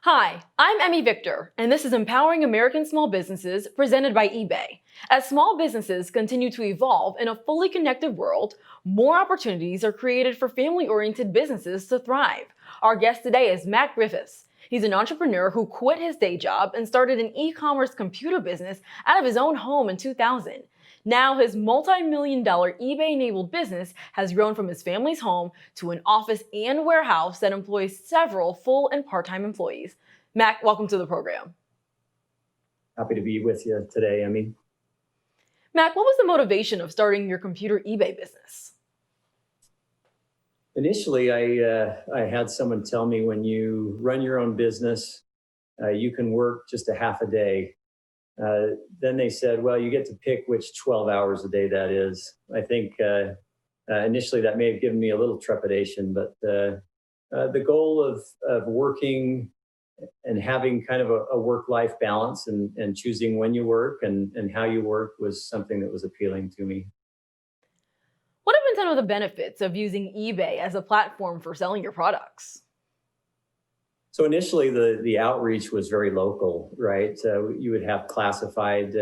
Hi, I'm Emmy Victor, and this is Empowering American Small Businesses presented by eBay. As small businesses continue to evolve in a fully connected world, more opportunities are created for family-oriented businesses to thrive. Our guest today is Matt Griffiths. He's an entrepreneur who quit his day job and started an e-commerce computer business out of his own home in 2000. Now his multi-million-dollar eBay-enabled business has grown from his family's home to an office and warehouse that employs several full and part-time employees. Mac, welcome to the program. Happy to be with you today, Emmy. Mac, what was the motivation of starting your computer eBay business? Initially, I had someone tell me when you run your own business, you can work just a half a day. Then they said, well, you get to pick which 12 hours a day that is. I think initially that may have given me a little trepidation, but the goal of working and having kind of a work-life balance and choosing when you work and how you work was something that was appealing to me. What have been some of the benefits of using eBay as a platform for selling your products? So initially, the outreach was very local, right? You would have classified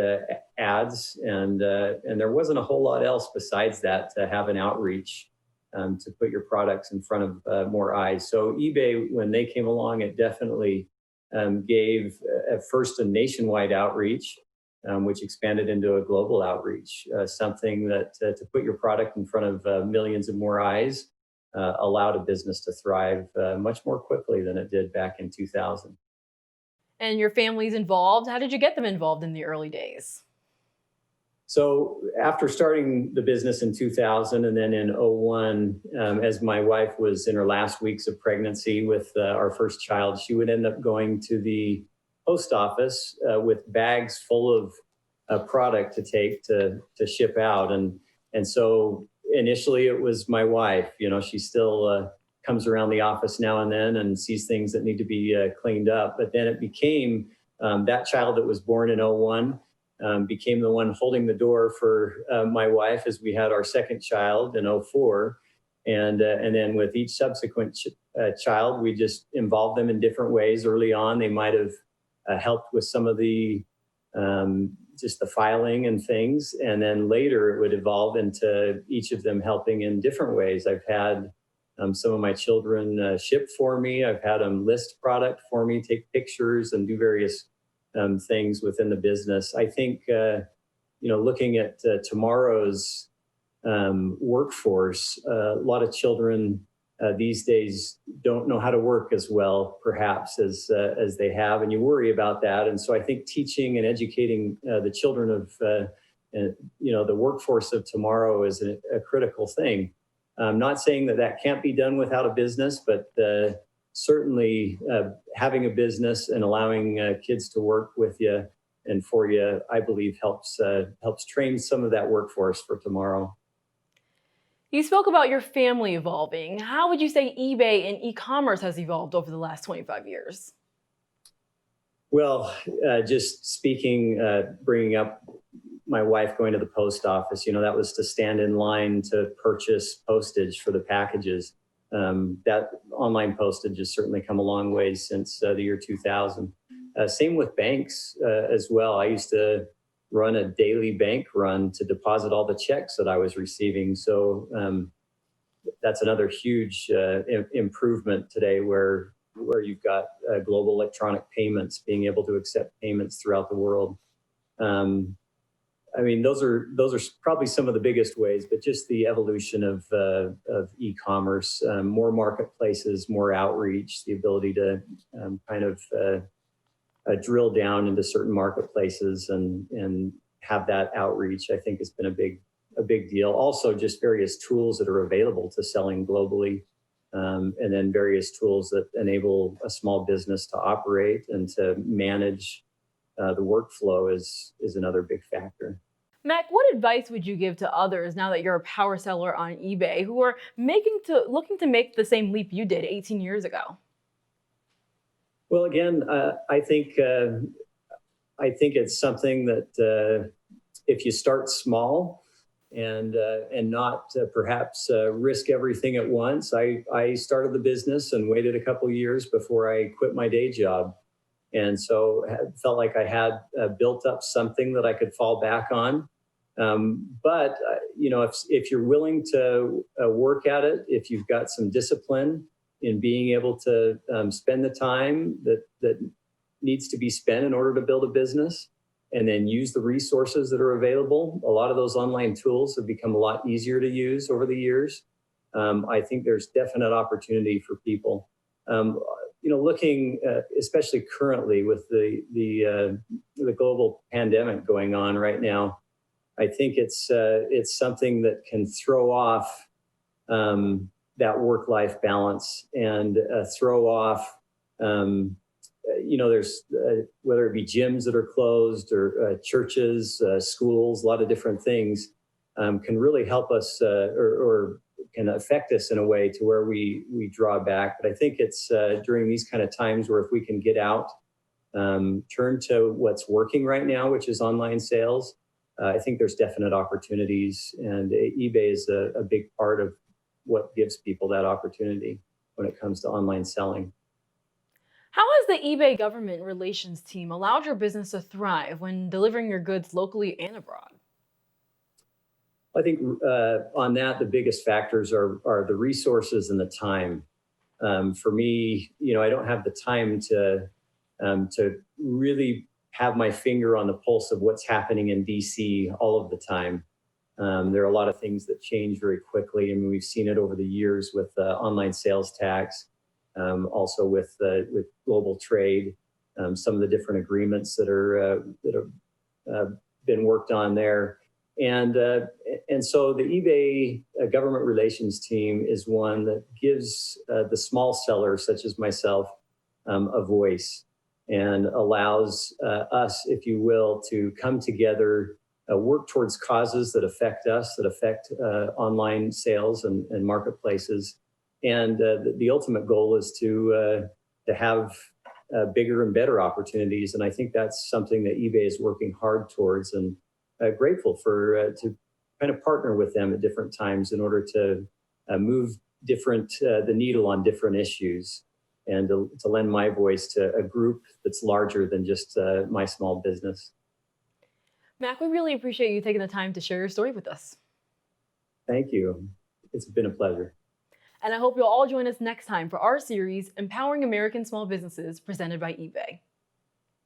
ads, and there wasn't a whole lot else besides that to have an outreach to put your products in front of more eyes. So eBay, when they came along, it definitely gave at first a nationwide outreach, which expanded into a global outreach, something that to put your product in front of millions of more eyes allowed a business to thrive much more quickly than it did back in 2000. And your family's involved? How did you get them involved in the early days? So after starting the business in 2000 and then in 01, as my wife was in her last weeks of pregnancy with our first child, she would end up going to the post office with bags full of product to take to ship out. And so initially it was my wife. You know, she still comes around the office now and then and sees things that need to be cleaned up. But then it became that child that was born in 01 became the one holding the door for my wife as we had our second child in 04. And then with each subsequent child, we just involved them in different ways. Early on, they might have helped with some of the just the filing and things. And then later it would evolve into each of them helping in different ways. I've had some of my children ship for me. I've had them list product for me, take pictures and do various things within the business. I think, looking at tomorrow's workforce, a lot of children these days don't know how to work as well, perhaps, as they have, and you worry about that. And so I think teaching and educating the children of, the workforce of tomorrow is a critical thing. I'm not saying that can't be done without a business, but certainly having a business and allowing kids to work with you and for you, I believe helps train some of that workforce for tomorrow. You spoke about your family evolving. How would you say eBay and e-commerce has evolved over the last 25 years? Well, just speaking, bringing up my wife going to the post office, that was to stand in line to purchase postage for the packages. That online postage has certainly come a long way since the year 2000. Same with banks as well. I used to run a daily bank run to deposit all the checks that I was receiving. So that's another huge improvement today where you've got global electronic payments, being able to accept payments throughout the world. Those are probably some of the biggest ways, but just the evolution of e-commerce, more marketplaces, more outreach, the ability to drill down into certain marketplaces and have that outreach, I think has been a big deal. Also, just various tools that are available to selling globally, and then various tools that enable a small business to operate and to manage the workflow is another big factor. Mac, what advice would you give to others now that you're a power seller on eBay who are looking to make the same leap you did 18 years ago? Well, again, I think it's something that if you start small and not perhaps risk everything at once. I started the business and waited a couple years before I quit my day job. And so felt like I had built up something that I could fall back on. But if you're willing to work at it, if you've got some discipline in being able to spend the time that needs to be spent in order to build a business, and then use the resources that are available. A lot of those online tools have become a lot easier to use over the years. I think there's definite opportunity for people. Looking especially currently with the global pandemic going on right now, I think it's something that can throw off that work-life balance and throw off. There's whether it be gyms that are closed or churches, schools, a lot of different things can really help us or can affect us in a way to where we draw back. But I think it's during these kind of times where if we can get out, turn to what's working right now, which is online sales, I think there's definite opportunities. And eBay is a big part of what gives people that opportunity when it comes to online selling. How has the eBay government relations team allowed your business to thrive when delivering your goods locally and abroad? I think on that, the biggest factors are the resources and the time. For me, I don't have the time to really have my finger on the pulse of what's happening in DC all of the time. There are a lot of things that change very quickly. I mean, we've seen it over the years with online sales tax. Also with global trade, some of the different agreements that have been worked on there, and so the eBay government relations team is one that gives the small sellers such as myself a voice and allows us, if you will, to come together, work towards causes that affect us, that affect online sales and marketplaces. And the ultimate goal is to have bigger and better opportunities. And I think that's something that eBay is working hard towards, and grateful to kind of partner with them at different times in order to move the needle on different issues, and to lend my voice to a group that's larger than just my small business. Mac, we really appreciate you taking the time to share your story with us. Thank you. It's been a pleasure. And I hope you'll all join us next time for our series, Empowering American Small Businesses, presented by eBay.